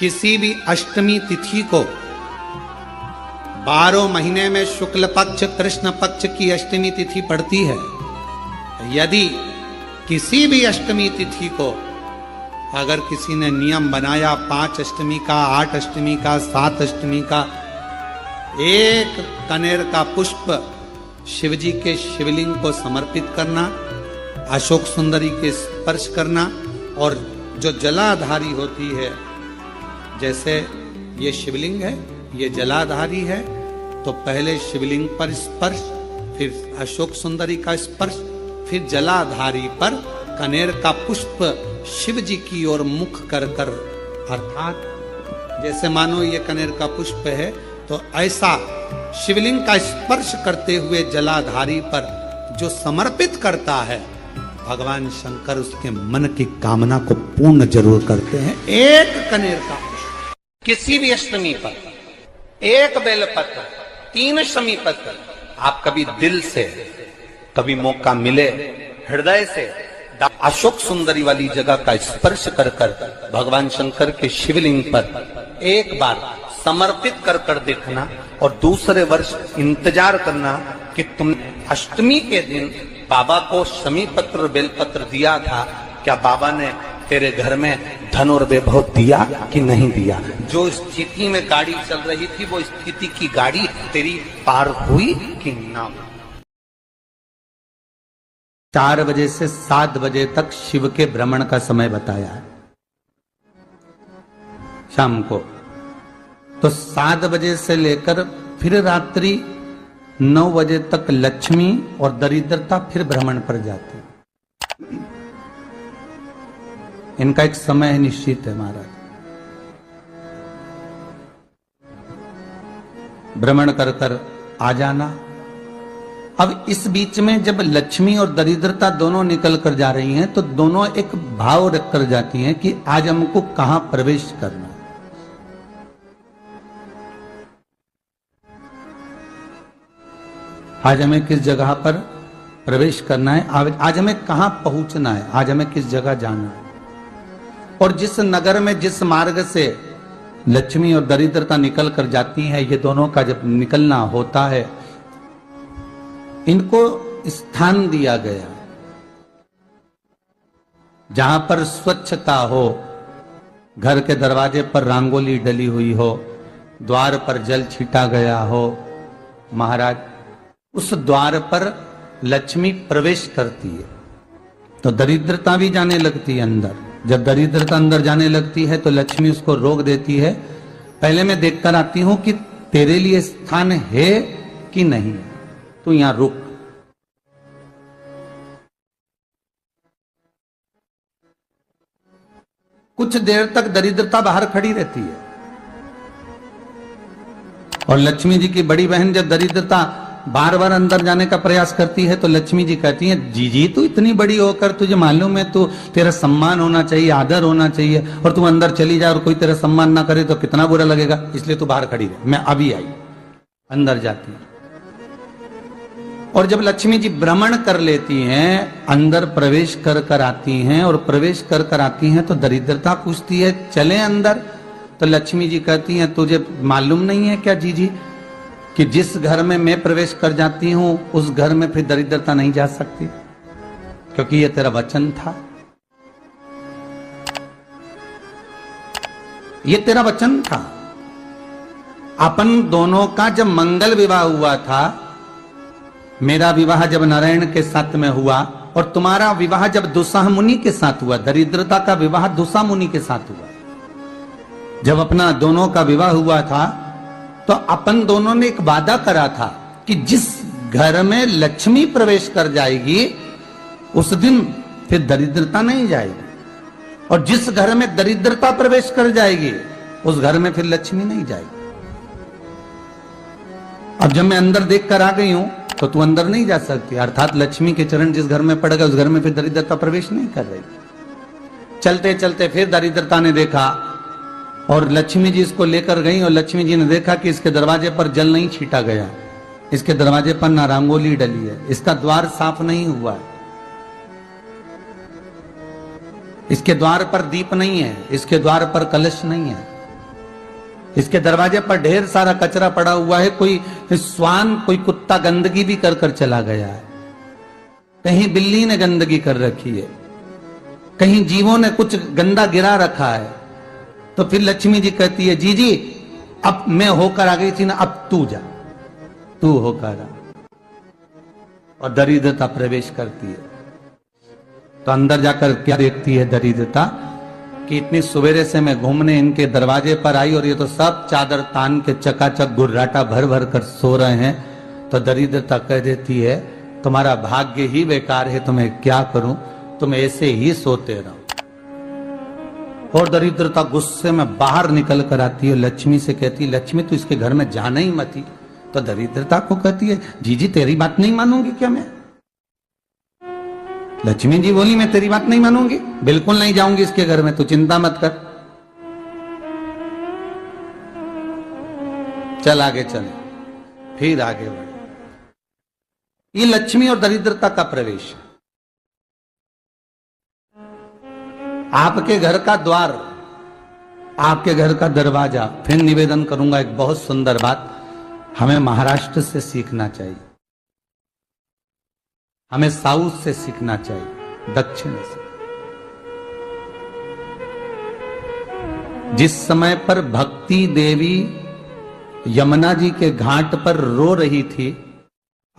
किसी भी अष्टमी तिथि को 12 महीने में शुक्ल पक्ष कृष्ण पक्ष की अष्टमी तिथि पड़ती है। यदि किसी भी अष्टमी तिथि को अगर किसी ने नियम बनाया 5 अष्टमी का, 8 अष्टमी का, 7 अष्टमी का, एक कनेर का पुष्प शिवजी के शिवलिंग को समर्पित करना, अशोक सुंदरी के स्पर्श करना, और जो जलाधारी होती है, जैसे ये शिवलिंग है, ये जलाधारी है, तो पहले शिवलिंग पर स्पर्श, फिर अशोक सुंदरी का स्पर्श, फिर जलाधारी पर कनेर का पुष्प शिव जी की ओर मुख कर कर, अर्थात जैसे मानो ये कनेर का पुष्प है, तो ऐसा शिवलिंग का स्पर्श करते हुए जलाधारी पर जो समर्पित करता है, भगवान शंकर उसके मन की कामना को पूर्ण जरूर करते हैं। एक कनेर का पुष्प किसी भी अष्टमी पर, एक बेलपत्र, 3 शमी पत्र, आप कभी दिल से, कभी मौका मिले हृदय से अशोक सुंदरी वाली जगह का स्पर्श कर कर भगवान शंकर के शिवलिंग पर एक बार समर्पित कर कर देखना, और दूसरे वर्ष इंतजार करना कि तुम अष्टमी के दिन बाबा को शमी पत्र बेलपत्र दिया था, क्या बाबा ने तेरे घर में धन और वैभव दिया कि नहीं दिया। जो स्थिति में गाड़ी चल रही थी वो स्थिति की गाड़ी तेरी पार हुई कि ना। 4 बजे से 7 बजे तक शिव के भ्रमण का समय बताया है शाम को, तो 7 बजे से लेकर फिर रात्रि 9 बजे तक लक्ष्मी और दरिद्रता फिर भ्रमण पर जाती है। इनका एक समय निश्चित है महाराज, भ्रमण कर कर आ जाना। अब इस बीच में जब लक्ष्मी और दरिद्रता दोनों निकल कर जा रही हैं, तो दोनों एक भाव रख कर जाती हैं कि आज हमको कहां प्रवेश करना है। आज हमें किस जगह पर प्रवेश करना है, आज हमें कहां पहुंचना है, आज हमें किस जगह जाना है। और जिस नगर में जिस मार्ग से लक्ष्मी और दरिद्रता निकल कर जाती हैं, ये दोनों का जब निकलना होता है, इनको स्थान दिया गया जहां पर स्वच्छता हो, घर के दरवाजे पर रंगोली डली हुई हो, द्वार पर जल छीटा गया हो। महाराज, उस द्वार पर लक्ष्मी प्रवेश करती है तो दरिद्रता भी जाने लगती है अंदर। जब दरिद्रता अंदर जाने लगती है तो लक्ष्मी उसको रोक देती है, पहले मैं देखकर आती हूं कि तेरे लिए स्थान है कि नहीं, तू यहां रुक। कुछ देर तक दरिद्रता बाहर खड़ी रहती है, और लक्ष्मी जी की बड़ी बहन जब दरिद्रता बार बार अंदर जाने का प्रयास करती है, तो लक्ष्मी जी कहती हैं, जी तू इतनी बड़ी होकर तुझे मालूम है तू, तेरा सम्मान होना चाहिए, आदर होना चाहिए, और तू अंदर चली जाए और कोई तेरा सम्मान ना करे तो कितना बुरा लगेगा, इसलिए तू बाहर खड़ी रहे। मैं अभी आई। अंदर जाती है, और जब लक्ष्मी जी भ्रमण कर लेती हैं, अंदर प्रवेश कर कर आती हैं, और प्रवेश कर कर आती हैं तो दरिद्रता पूछती है चले अंदर, तो लक्ष्मी जी कहती हैं, तुझे मालूम नहीं है क्या जीजी कि जिस घर में मैं प्रवेश कर जाती हूं उस घर में फिर दरिद्रता नहीं जा सकती, क्योंकि ये तेरा वचन था, ये तेरा वचन था। अपन दोनों का जब मंगल विवाह हुआ था, मेरा विवाह जब नारायण के साथ में हुआ और तुम्हारा विवाह जब दुस्साह मुनि के साथ हुआ, दरिद्रता का विवाह दुस्साह मुनि के साथ हुआ। जब अपना दोनों का विवाह हुआ था तो अपन दोनों ने एक वादा करा था कि जिस घर में लक्ष्मी प्रवेश कर जाएगी उस दिन फिर दरिद्रता नहीं जाएगी, और जिस घर में दरिद्रता प्रवेश कर जाएगी उस घर में फिर लक्ष्मी नहीं जाएगी। अब जब मैं अंदर देख कर आ गई हूं तो तू अंदर नहीं जा सकती, अर्थात लक्ष्मी के चरण जिस घर में पड़ गए उस घर में फिर दरिद्रता प्रवेश नहीं कर रही। चलते चलते फिर दरिद्रता ने देखा और लक्ष्मी जी इसको लेकर गई, और लक्ष्मी जी ने देखा कि इसके दरवाजे पर जल नहीं छीटा गया, इसके दरवाजे पर ना रंगोली डली है, इसका द्वार साफ नहीं हुआ है, इसके द्वार पर दीप नहीं है, इसके द्वार पर कलश नहीं है, इसके दरवाजे पर ढेर सारा कचरा पड़ा हुआ है, कोई श्वान कोई कुत्ता गंदगी भी कर कर चला गया है, कहीं बिल्ली ने गंदगी कर रखी है, कहीं जीवों ने कुछ गंदा गिरा रखा है। तो फिर लक्ष्मी जी कहती है, जी जी अब मैं होकर आ गई थी ना, अब तू जा, तू होकर आ। और दरिद्रता प्रवेश करती है। तो अंदर जाकर क्या देखती है दरिद्रता कि इतनी सवेरे से मैं घूमने इनके दरवाजे पर आई और ये तो सब चादर तान के चकाचक गुर्राटा भर भर कर सो रहे हैं। तो दरिद्रता कह देती है, तुम्हारा भाग्य ही बेकार है, तुम्हें क्या करूं, तुम ऐसे ही सोते रहो। और दरिद्रता गुस्से में बाहर निकल कर आती है, लक्ष्मी से कहती है, लक्ष्मी तू इसके घर में जाना ही मत ही। तो दरिद्रता को कहती है, जी जी तेरी बात नहीं मानूंगी क्या मैं? लक्ष्मी जी बोली, मैं तेरी बात नहीं मानूंगी, बिल्कुल नहीं जाऊंगी इसके घर में, तू चिंता मत कर, चल आगे चले। फिर आगे बढ़े। ये लक्ष्मी और दरिद्रता का प्रवेश। आपके घर का द्वार, आपके घर का दरवाजा। फिर निवेदन करूंगा एक बहुत सुंदर बात, हमें महाराष्ट्र से सीखना चाहिए, हमें साउथ से सीखना चाहिए, दक्षिण से। जिस समय पर भक्ति देवी यमुना जी के घाट पर रो रही थी,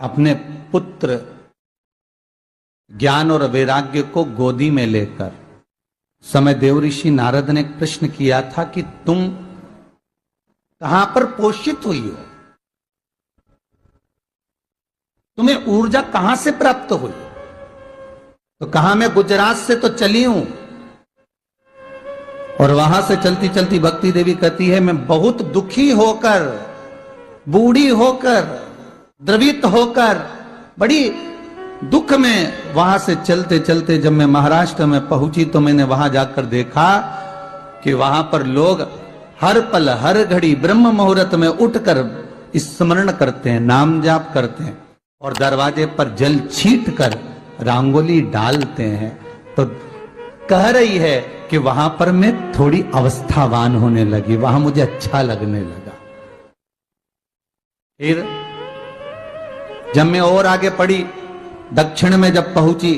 अपने पुत्र ज्ञान और वैराग्य को गोदी में लेकर, समय देवऋषि नारद ने प्रश्न किया था कि तुम कहां पर पोषित हुई हो, तुम्हें ऊर्जा कहां से प्राप्त हुई? तो कहा, मैं गुजरात से तो चली हूं। और वहां से चलती चलती भक्ति देवी कहती है, मैं बहुत दुखी होकर, बूढ़ी होकर, द्रवित होकर, बड़ी दुख में वहां से चलते चलते जब मैं महाराष्ट्र में पहुंची तो मैंने वहां जाकर देखा कि वहां पर लोग हर पल हर घड़ी ब्रह्म मुहूर्त में उठकर स्मरण करते हैं, नाम जाप करते हैं और दरवाजे पर जल छीट कर रंगोली डालते हैं। तो कह रही है कि वहां पर मैं थोड़ी अवस्थावान होने लगी, वहां मुझे अच्छा लगने लगा। फिर जब मैं और आगे पढ़ी, दक्षिण में जब पहुंची,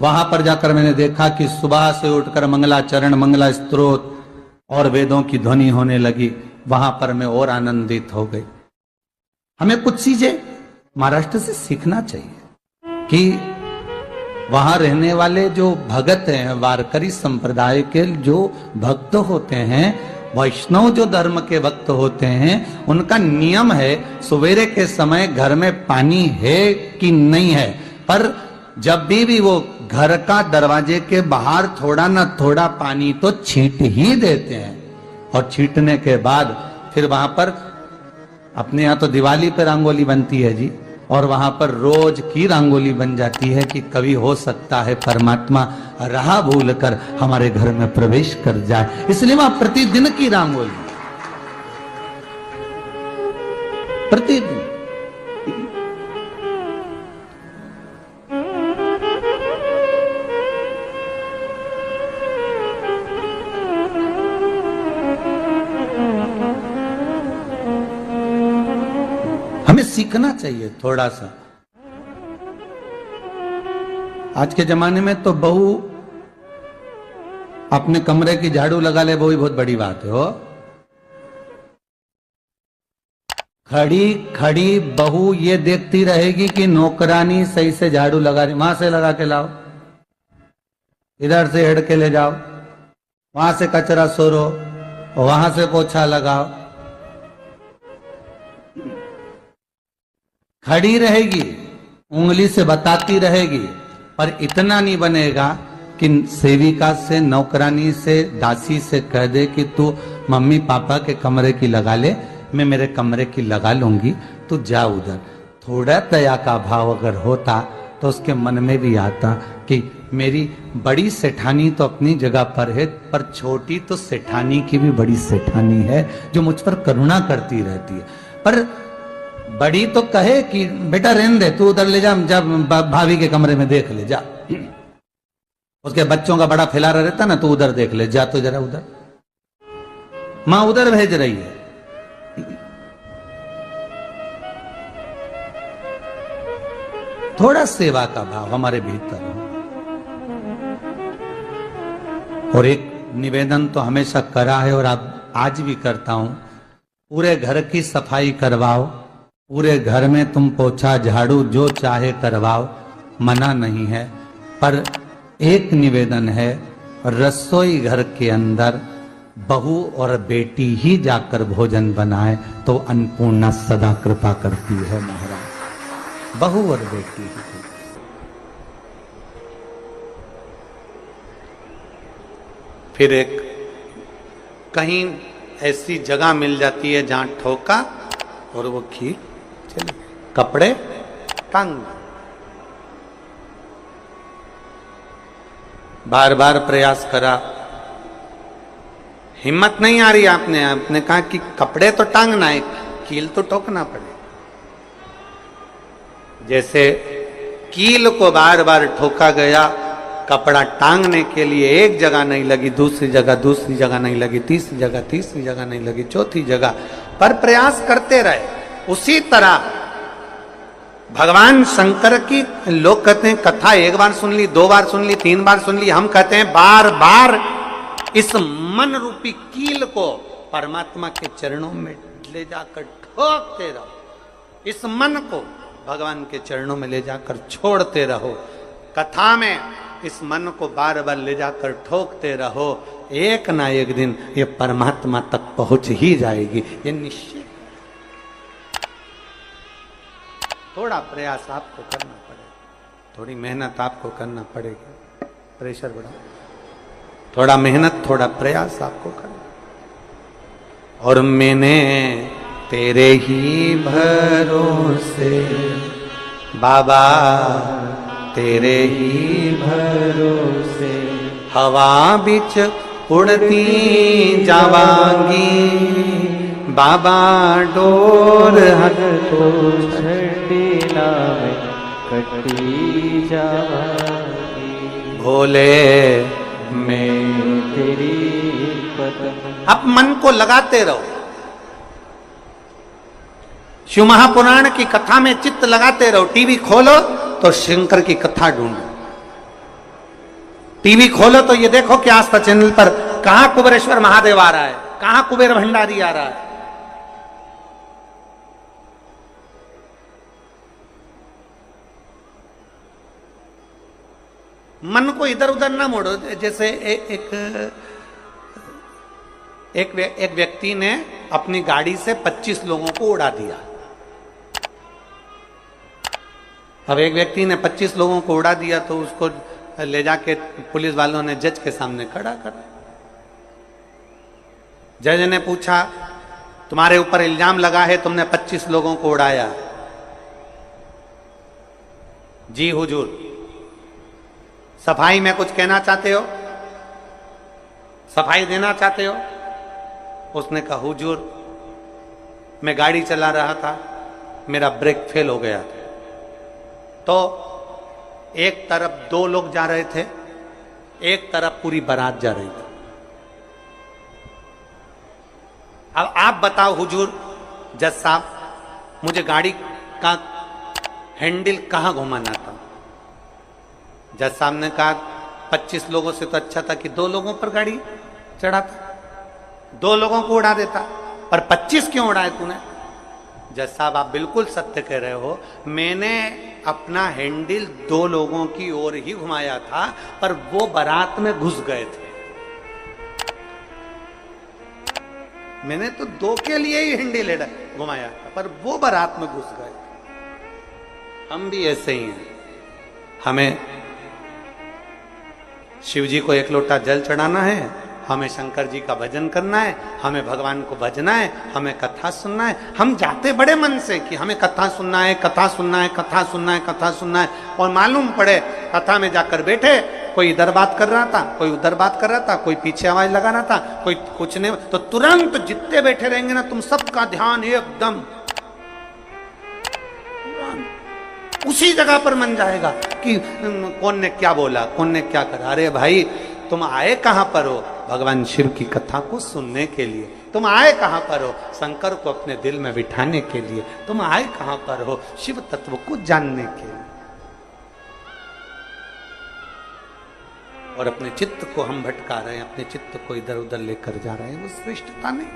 वहां पर जाकर मैंने देखा कि सुबह से उठकर मंगलाचरण, मंगला स्तोत्र और वेदों की ध्वनि होने लगी। वहां पर मैं और आनंदित हो गई। हमें कुछ चीजें महाराष्ट्र से सीखना चाहिए कि वहां रहने वाले जो भगत हैं, वारकरी संप्रदाय के जो भक्त होते हैं, वैष्णव जो धर्म के भक्त होते हैं, उनका नियम है सवेरे के समय घर में पानी है कि नहीं है, पर जब भी वो घर का दरवाजे के बाहर थोड़ा ना थोड़ा पानी तो छींट ही देते हैं। और छींटने के बाद फिर वहां पर, अपने यहाँ तो दिवाली पर रंगोली बनती है जी, और वहां पर रोज की रंगोली बन जाती है कि कभी हो सकता है परमात्मा राह भूल कर हमारे घर में प्रवेश कर जाए, इसलिए वहां प्रतिदिन की रंगोली, प्रतिदिन। हमें सीखना चाहिए थोड़ा सा। आज के जमाने में तो बहू अपने कमरे की झाड़ू लगा ले, वो भी बहुत बड़ी बात है हो। खड़ी खड़ी बहू ये देखती रहेगी कि नौकरानी सही से झाड़ू लगा रही, वहां से लगा के लाओ, इधर से हेड के ले जाओ, वहां से कचरा सोरो, वहां से पोछा लगाओ। खड़ी रहेगी, उंगली से बताती रहेगी, पर इतना नहीं बनेगा कि सेविका से, नौकरानी से, दासी से कह दे कि तू मम्मी पापा के कमरे की लगा ले, मैं मेरे कमरे की लगा लूंगी, तू जा उधर। थोड़ा दया का भाव अगर होता तो उसके मन में भी आता कि मेरी बड़ी सेठानी तो अपनी जगह पर है, पर छोटी तो सेठानी की भी बड़ी सेठानी है जो मुझ पर करुणा करती रहती है। पर बड़ी तो कहे कि बेटा रहने दे, तू उधर ले जा, जब भाभी के कमरे में देख ले जा, उसके बच्चों का बड़ा फैलारा रहता ना, तू उधर देख ले जा, तो जरा उधर, माँ उधर भेज रही है, थोड़ा सेवा का भाव हमारे भीतर हो। और एक निवेदन तो हमेशा करा है और अब आज भी करता हूं, पूरे घर की सफाई करवाओ, पूरे घर में तुम पोछा झाड़ू जो चाहे करवाओ, मना नहीं है। पर एक निवेदन है, रसोई घर के अंदर बहू और बेटी ही जाकर भोजन बनाए तो अन्नपूर्णा सदा कृपा करती है महाराज। बहू और बेटी ही। फिर एक कहीं ऐसी जगह मिल जाती है जहां ठोका और वो खींच चले, कपड़े टांग। बार बार प्रयास करा, हिम्मत नहीं आ रही। आपने कहा कि कपड़े तो टांगना है, कील तो ठोकना पड़े। जैसे कील को बार बार ठोका गया, कपड़ा टांगने के लिए एक जगह नहीं लगी, दूसरी जगह नहीं लगी, तीसरी जगह नहीं लगी, चौथी जगह पर प्रयास करते रहे। उसी तरह भगवान शंकर की, लोग कहते हैं कथा एक बार सुन ली, 2 बार सुन ली, 3 बार सुन ली, हम कहते हैं बार बार इस मन रूपी कील को परमात्मा के चरणों में ले जाकर ठोकते रहो। इस मन को भगवान के चरणों में ले जाकर छोड़ते रहो। कथा में इस मन को बार बार ले जाकर ठोकते रहो, एक ना एक दिन ये परमात्मा तक पहुंच ही जाएगी, ये निश्चित। थोड़ा प्रयास आपको करना पड़ेगा, थोड़ी मेहनत आपको करना पड़ेगी। प्रेशर बढ़ाओ, थोड़ा मेहनत, थोड़ा प्रयास आपको करना। और मैंने तेरे ही भरोसे बाबा, तेरे ही भरोसे हवा बिच उड़ती जावांगी, बाबा डोर हर तो छड़ीला में कटी जावांगी, भोले मैं तेरी पत्नी। अब मन को लगाते रहो, शिव महापुराण की कथा में चित्त लगाते रहो। टीवी खोलो तो शंकर की कथा ढूंढो, टीवी खोलो तो ये देखो कि आस्था चैनल पर कहां कुबेरेश्वर महादेव आ रहा है, कहां कुबेर भंडारी आ रहा है। मन को इधर उधर ना मोड़ो। जैसे एक व्यक्ति ने अपनी गाड़ी से 25 लोगों को उड़ा दिया। अब एक व्यक्ति ने 25 लोगों को उड़ा दिया तो उसको ले जाके पुलिस वालों ने जज के सामने खड़ा कर। जज ने पूछा, तुम्हारे ऊपर इल्जाम लगा है तुमने 25 लोगों को उड़ाया। जी हुजूर, सफाई में कुछ कहना चाहते हो, सफाई देना चाहते हो? उसने कहा, हुजूर मैं गाड़ी चला रहा था, मेरा ब्रेक फेल हो गया था, तो एक तरफ 2 लोग जा रहे थे, एक तरफ पूरी बारात जा रही थी। अब आप बताओ हुजूर, जज साहब, मुझे गाड़ी का हैंडल कहां घुमाना था? जज साहब ने कहा, 25 लोगों से तो अच्छा था कि 2 लोगों पर गाड़ी चढ़ाता, 2 लोगों को उड़ा देता, पर 25 क्यों उड़ाए तूने? जज साहब, आप बिल्कुल सत्य कह रहे हो, मैंने अपना हैंडल 2 लोगों की ओर ही घुमाया था, पर वो बारात में घुस गए थे। मैंने तो 2 के लिए ही हैंडल घुमाया था, पर वो बारात में घुस गए। हम भी ऐसे ही हैं। हमें शिव जी को 1 लोटा जल चढ़ाना है, हमें शंकर जी का भजन करना है, हमें भगवान को भजना है, हमें कथा सुनना है। हम जाते बड़े मन से कि हमें कथा सुनना है, कथा सुनना है, कथा सुनना है, कथा सुनना है, और मालूम पड़े कथा में जाकर बैठे, कोई इधर बात कर रहा था, कोई उधर बात कर रहा था, कोई पीछे आवाज लगा रहा था, कोई कुछ नहीं, तो तुरंत जितने बैठे रहेंगे ना, तुम सबका ध्यान एकदम उसी जगह पर मन जाएगा कि कौन ने क्या बोला, कौन ने क्या करा। अरे भाई, तुम आए कहां पर हो? भगवान शिव की कथा को सुनने के लिए। तुम आए कहां पर हो? शंकर को अपने दिल में बिठाने के लिए। तुम आए कहां पर हो? शिव तत्व को जानने के लिए। और अपने चित्त को हम भटका रहे हैं, अपने चित्त को इधर उधर लेकर जा रहे हैं, वो श्रेष्ठता नहीं।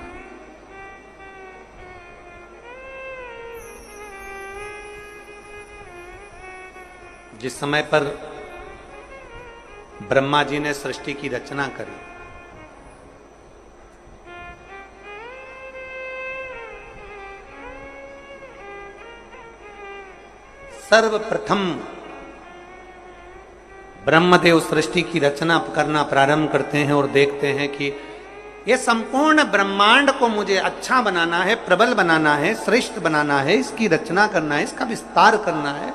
जिस समय पर ब्रह्मा जी ने सृष्टि की रचना करी, सर्वप्रथम ब्रह्मदेव सृष्टि की रचना करना प्रारंभ करते हैं और देखते हैं कि ये संपूर्ण ब्रह्मांड को मुझे अच्छा बनाना है, प्रबल बनाना है, श्रेष्ठ बनाना है, इसकी रचना करना है, इसका विस्तार करना है।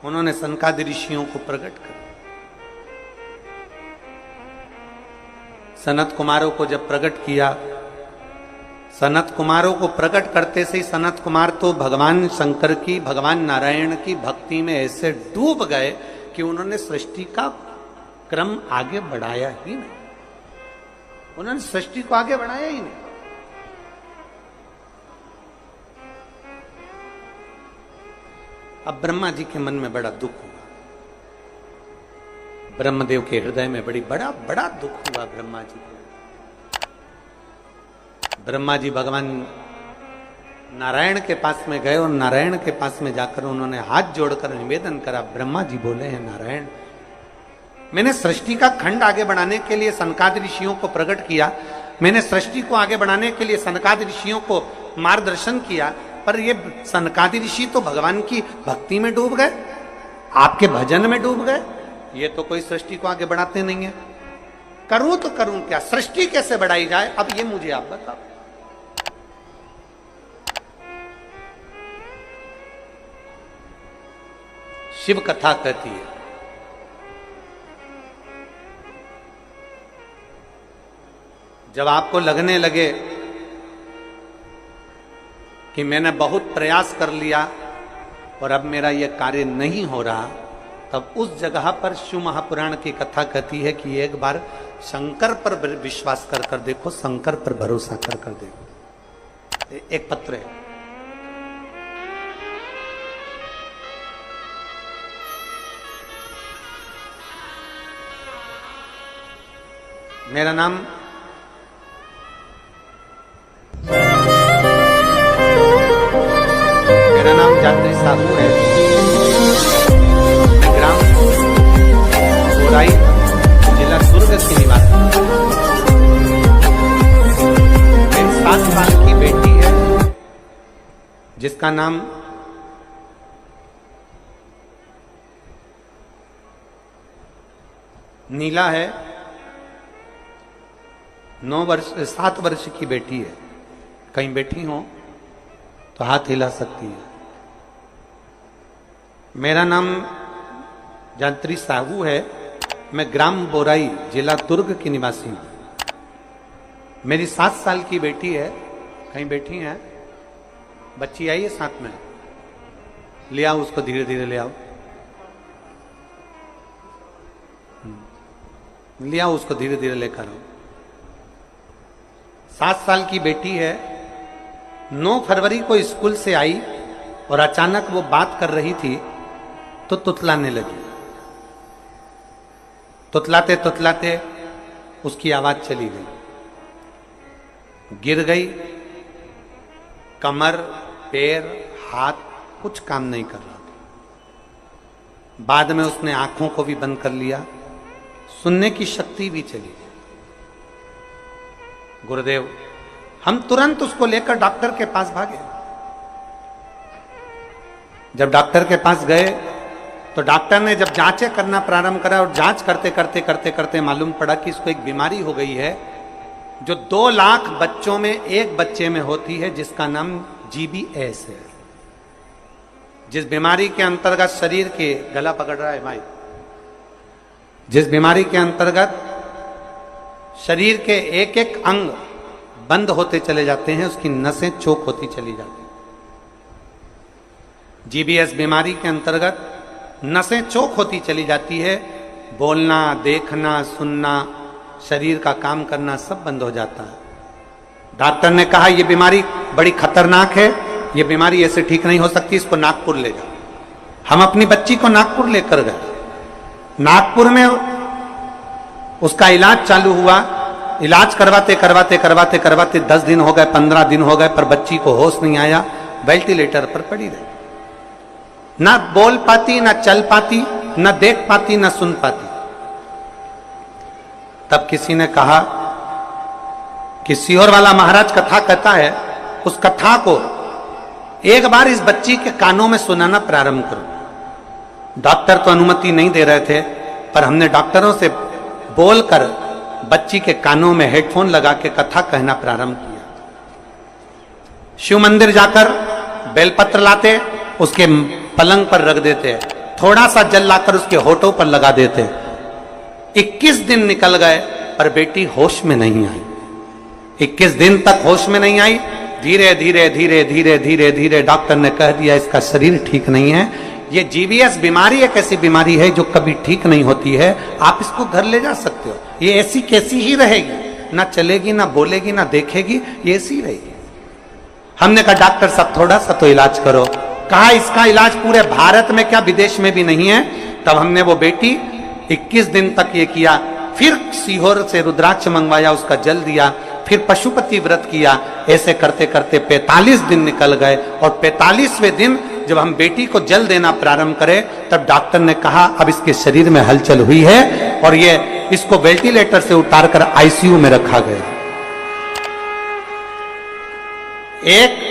उन्होंने सनकादि ऋषियों को प्रकट कर, सनत कुमारों को जब प्रकट किया, सनत कुमारों को प्रकट करते से ही सनत कुमार तो भगवान शंकर की, भगवान नारायण की भक्ति में ऐसे डूब गए कि उन्होंने सृष्टि का क्रम आगे बढ़ाया ही नहीं, उन्होंने सृष्टि को आगे बढ़ाया ही नहीं। अब ब्रह्मा जी के मन में बड़ा दुख हुआ, ब्रह्मदेव के हृदय में बड़ा दुख हुआ ब्रह्मा जी को। ब्रह्मा जी भगवान नारायण के पास में गए और नारायण के पास में जाकर उन्होंने हाथ जोड़कर निवेदन करा। ब्रह्मा जी बोले हैं, नारायण, मैंने सृष्टि का खंड आगे बढ़ाने के लिए सनकादि ऋषियों को प्रकट किया, मैंने सृष्टि को आगे बढ़ाने के लिए सनकादि ऋषियों को मार्गदर्शन किया, पर ये सनकादि ऋषि तो भगवान की भक्ति में डूब गए, आपके भजन में डूब गए, ये तो कोई सृष्टि को आगे बढ़ाते नहीं है। करूं तो करूं क्या, सृष्टि कैसे बढ़ाई जाए, अब ये मुझे आप बताओ। शिव कथा कहती है, जब आपको लगने लगे कि मैंने बहुत प्रयास कर लिया और अब मेरा यह कार्य नहीं हो रहा, तब उस जगह पर शिव महापुराण की कथा कहती है कि एक बार शंकर पर विश्वास कर देखो, शंकर पर भरोसा कर देखो। एक पत्र है, मेरा नाम जात्री साहू है, ग्राम बोराई, जिला दुर्ग की निवासी। मेरी 7 साल की बेटी है जिसका नाम नीला है, 7 वर्ष की बेटी है। कहीं बैठी हो तो हाथ हिला सकती है। मेरा नाम जात्री साहू है, मैं ग्राम बोराई, जिला दुर्ग की निवासी हूं। मेरी 7 साल की बेटी है, कहीं बैठी है, बच्ची आई है साथ में, ले आओ उसको, धीरे धीरे ले आओ, ले आओ उसको, धीरे धीरे लेकर आओ। 7 साल की बेटी है, 9 फरवरी को स्कूल से आई और अचानक वो बात कर रही थी तो तुतलाने लगी। तुतलाते तुतलाते उसकी आवाज चली गई, गिर गई, कमर, पैर, हाथ कुछ काम नहीं कर रहा था। बाद में उसने आंखों को भी बंद कर लिया, सुनने की शक्ति भी चली गई। गुरुदेव, हम तुरंत उसको लेकर डॉक्टर के पास भागे। जब डॉक्टर के पास गए तो डॉक्टर ने जब जांचें करना प्रारंभ करा और जांच करते मालूम पड़ा कि इसको एक बीमारी हो गई है जो 2 लाख बच्चों में एक बच्चे में होती है, जिसका नाम GBS है। जिस बीमारी के अंतर्गत शरीर के, गला पकड़ रहा है भाई, जिस बीमारी के अंतर्गत शरीर के एक एक अंग बंद होते चले जाते हैं, उसकी नसें चोक होती चली जाती हैं। GBS बीमारी के अंतर्गत नसें चोक होती चली जाती है, बोलना, देखना, सुनना, शरीर का काम करना सब बंद हो जाता है। डॉक्टर ने कहा यह बीमारी बड़ी खतरनाक है, यह बीमारी ऐसे ठीक नहीं हो सकती, इसको नागपुर ले जाओ। हम अपनी बच्ची को नागपुर लेकर गए। नागपुर में उसका इलाज चालू हुआ। इलाज करवाते करवाते करवाते करवाते 10 दिन हो गए, 15 दिन हो गए, पर बच्ची को होश नहीं आया, वेंटिलेटर पर पड़ी रही। ना बोल पाती, ना चल पाती, ना देख पाती, ना सुन पाती। तब किसी ने कहा कि सीहोर वाला महाराज कथा कहता है, उस कथा को एक बार इस बच्ची के कानों में सुनाना प्रारंभ करो। डॉक्टर तो अनुमति नहीं दे रहे थे, पर हमने डॉक्टरों से बोलकर बच्ची के कानों में हेडफोन लगा के कथा कहना प्रारंभ किया। शिव मंदिर जाकर बेलपत्र लाते, उसके पलंग पर रख देते, थोड़ा सा जल लाकर उसके होठों पर लगा देते। 21 दिन निकल गए, पर बेटी होश में नहीं आई। 21 दिन तक होश में नहीं आई। धीरे धीरे धीरे धीरे धीरे धीरे डॉक्टर ने कह दिया इसका शरीर ठीक नहीं है, ये जीवीएस बीमारी एक ऐसी बीमारी है जो कभी ठीक नहीं होती है, आप इसको घर ले जा सकते हो, ये ऐसी कैसी ही रहेगी, ना चलेगी, ना बोलेगी, ना देखेगी, ये ऐसी रहेगी। हमने कहा डॉक्टर साहब थोड़ा सा तो इलाज करो। कहा इसका इलाज पूरे भारत में क्या विदेश में भी नहीं है। तब हमने वो बेटी 21 दिन तक ये किया, फिर सीहोर से रुद्राक्ष मंगवाया, उसका जल दिया, फिर पशुपति व्रत किया। ऐसे करते करते 45 दिन निकल गए, और 45वें दिन जब हम बेटी को जल देना प्रारंभ करें, तब डॉक्टर ने कहा अब इसके शरीर में हलचल हुई है, और ये इसको वेंटिलेटर से उतारकर आईसीयू में रखा गया। एक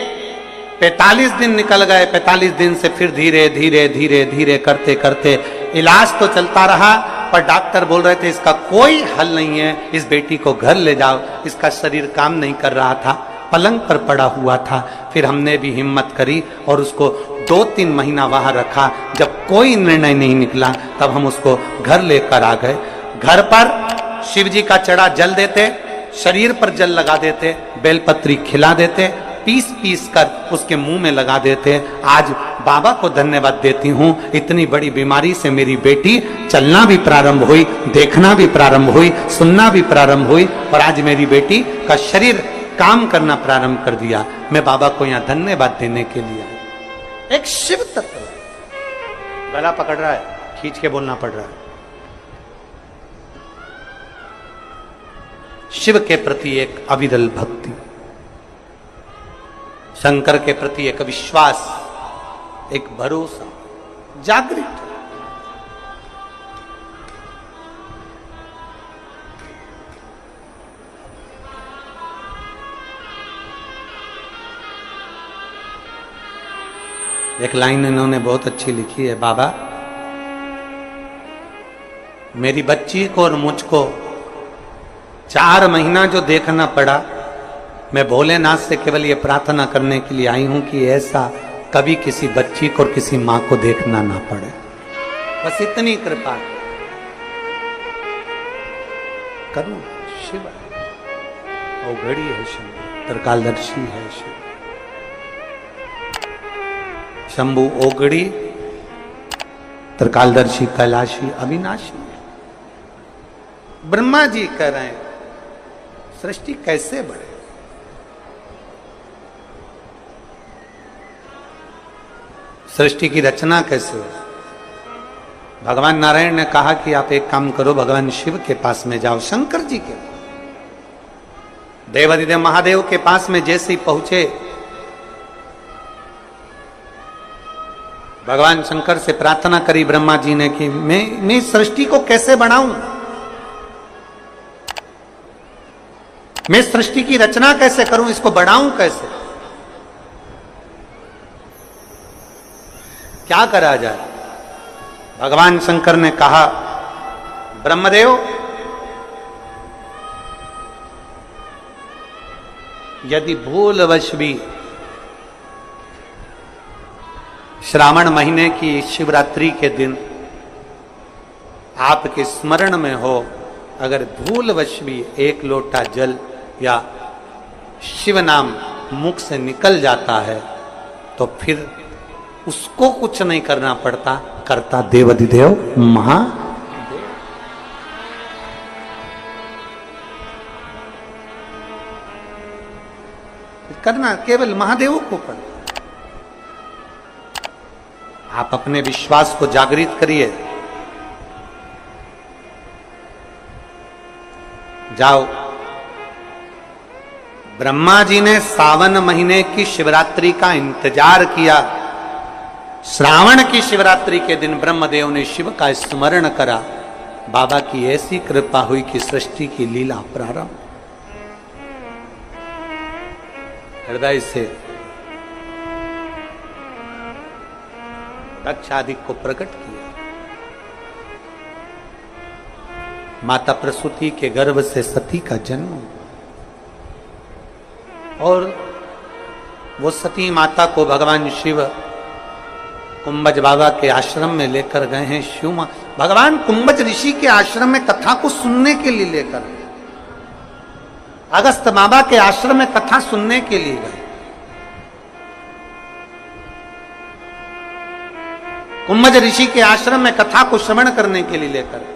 45 दिन निकल गए, 45 दिन से फिर धीरे धीरे धीरे धीरे करते करते इलाज तो चलता रहा, पर डॉक्टर बोल रहे थे इसका कोई हल नहीं है, इस बेटी को घर ले जाओ। इसका शरीर काम नहीं कर रहा था, पलंग पर पड़ा हुआ था। फिर हमने भी हिम्मत करी और उसको 2-3 महीना वहां रखा। जब कोई निर्णय नहीं निकला, तब हम उसको घर लेकर आ गए। घर पर शिव जी का चढ़ा जल देते, शरीर पर जल लगा देते, बेलपत्री खिला देते, पीस पीस कर उसके मुंह में लगा देते। आज बाबा को धन्यवाद देती हूँ, इतनी बड़ी बीमारी से मेरी बेटी चलना भी प्रारंभ हुई, देखना भी प्रारंभ हुई, सुनना भी प्रारंभ हुई, और आज मेरी बेटी का शरीर काम करना प्रारंभ कर दिया। मैं बाबा को यहाँ धन्यवाद देने के लिए आया। एक शिव तत्व गला पकड़ रहा है, खींच के बोलना पड़ रहा है। शिव के प्रति एक अविरल भक्ति, शंकर के प्रति एक विश्वास, एक भरोसा जागृत। एक लाइन इन्होंने बहुत अच्छी लिखी है, बाबा मेरी बच्ची को और मुझको 4 महीना जो देखना पड़ा, मैं भोलेनाथ से केवल ये प्रार्थना करने के लिए आई हूं कि ऐसा कभी किसी बच्ची को और किसी मां को देखना ना पड़े। बस इतनी कृपा करूं। शिव औघड़ी है, शिव त्रिकालदर्शी है, शिव शंभु औघड़ी, त्रिकालदर्शी, कैलाशी, अविनाशी। ब्रह्मा जी कह रहे हैं सृष्टि कैसे बढ़े, सृष्टि की रचना कैसे हो। भगवान नारायण ने कहा कि आप एक काम करो, भगवान शिव के पास में जाओ, शंकर जी के देवादिदेव महादेव के पास में जैसे ही पहुंचे, भगवान शंकर से प्रार्थना करी ब्रह्मा जी ने कि मैं सृष्टि को कैसे बनाऊं, मैं सृष्टि की रचना कैसे करूं, इसको बढ़ाऊं कैसे, क्या करा जाए। भगवान शंकर ने कहा ब्रह्मदेव यदि भूलवश भी श्रावण महीने की शिवरात्रि के दिन आपके स्मरण में हो, अगर भूलवश भी 1 लोटा जल या शिव नाम मुख से निकल जाता है, तो फिर उसको कुछ नहीं करना पड़ता, करता देवाधिदेव महादेव। करना केवल महादेव को पड़ता। आप अपने विश्वास को जागृत करिए। जाओ। ब्रह्मा जी ने सावन महीने की शिवरात्रि का इंतजार किया। श्रावण की शिवरात्रि के दिन ब्रह्मदेव ने शिव का स्मरण करा। बाबा की ऐसी कृपा हुई कि सृष्टि की लीला प्रारंभ। हृदय से दक्ष आदि को प्रकट किया। माता प्रसूति के गर्भ से सती का जन्म, और वो सती माता को भगवान शिव कुंभज बाबा के आश्रम में लेकर गए हैं। शिव भगवान कुंभज ऋषि के आश्रम में कथा को सुनने के लिए लेकर गए। अगस्त बाबा के आश्रम में कथा सुनने के लिए गए। कुंभज ऋषि के आश्रम में कथा को श्रवण करने के लिए लेकर